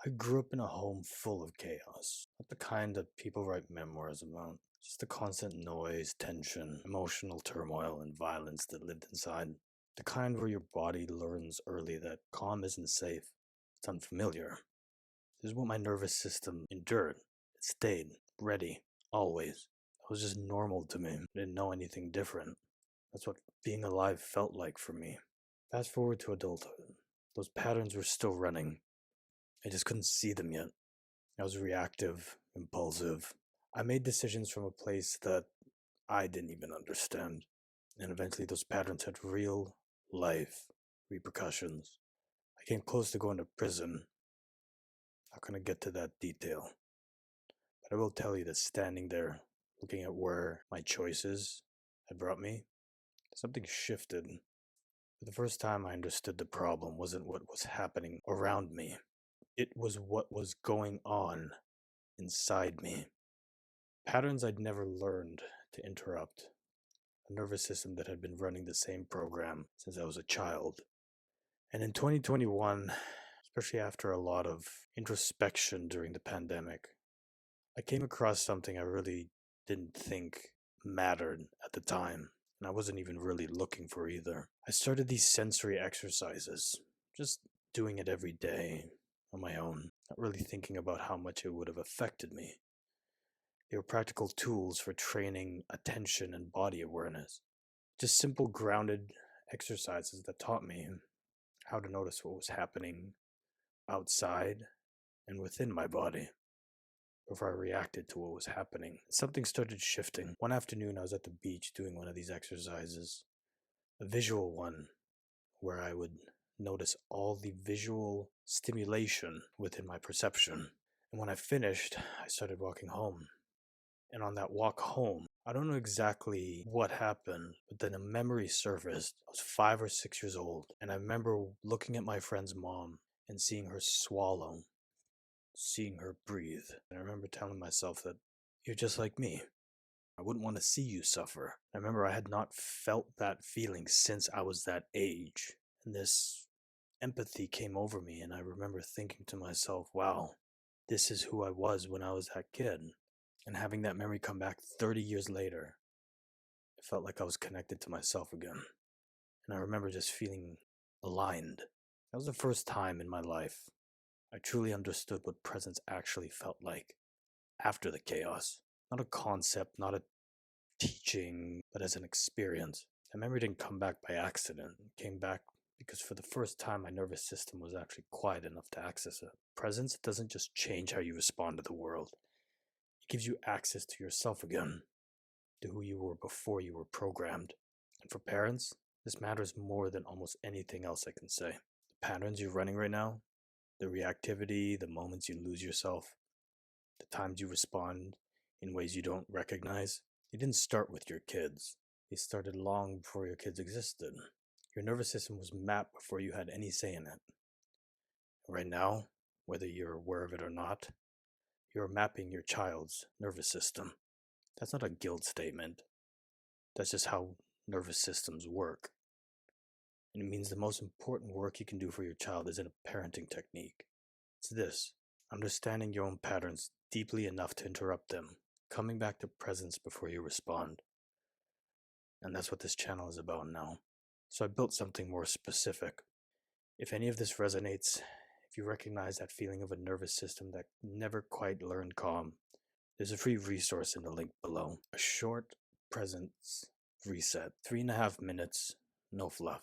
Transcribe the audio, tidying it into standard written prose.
I grew up in a home full of chaos. Not the kind that people write memoirs about. Just the constant noise, tension, emotional turmoil, and violence that lived inside. The kind where your body learns early that calm isn't safe. It's unfamiliar. This is what my nervous system endured. It stayed ready, always. It was just normal to me. I didn't know anything different. That's what being alive felt like for me. Fast forward to adulthood. Those patterns were still running. I just couldn't see them yet. I was reactive, impulsive. I made decisions from a place that I didn't even understand. And eventually, those patterns had real life repercussions. I came close to going to prison. Not going to get to that detail. But I will tell you that standing there, looking at where my choices had brought me, something shifted. For the first time, I understood the problem wasn't what was happening around me, it was what was going on inside me. Patterns I'd never learned to interrupt. A nervous system that had been running the same program since I was a child. And in 2021, especially after a lot of introspection during the pandemic, I came across something I really didn't think mattered at the time. And I wasn't even really looking for either. I started these sensory exercises, just doing it every day on my own, not really thinking about how much it would have affected me. They were practical tools for training attention and body awareness. Just simple grounded exercises that taught me how to notice what was happening outside and within my body before I reacted to what was happening. Something started shifting. One afternoon, I was at the beach doing one of these exercises, a visual one, where I would notice all the visual stimulation within my perception. And when I finished, I started walking home. And on that walk home, I don't know exactly what happened, but then a memory surfaced. I was 5 or 6 years old, and I remember looking at my friend's mom and seeing her swallow, seeing her breathe. And I remember telling myself that you're just like me. I wouldn't want to see you suffer. I remember I had not felt that feeling since I was that age. And this empathy came over me, and I remember thinking to myself, wow, this is who I was when I was that kid. And having that memory come back 30 years later, it felt like I was connected to myself again. And I remember just feeling aligned. That was the first time in my life I truly understood what presence actually felt like after the chaos. Not a concept, not a teaching, but as an experience. That memory didn't come back by accident. It came back because for the first time my nervous system was actually quiet enough to access it. Presence doesn't just change how you respond to the world. It gives you access to yourself again, to who you were before you were programmed. And for parents, this matters more than almost anything else I can say. The patterns you're running right now, the reactivity, the moments you lose yourself, the times you respond in ways you don't recognize, they didn't start with your kids. They started long before your kids existed. Your nervous system was mapped before you had any say in it. Right now, whether you're aware of it or not, you're mapping your child's nervous system. That's not a guilt statement. That's just how nervous systems work. And it means the most important work you can do for your child isn't a parenting technique. It's this: understanding your own patterns deeply enough to interrupt them, coming back to presence before you respond. And that's what this channel is about now. So I built something more specific. If any of this resonates, if you recognize that feeling of a nervous system that never quite learned calm, there's a free resource in the link below. A short presence reset, 3.5 minutes, no fluff.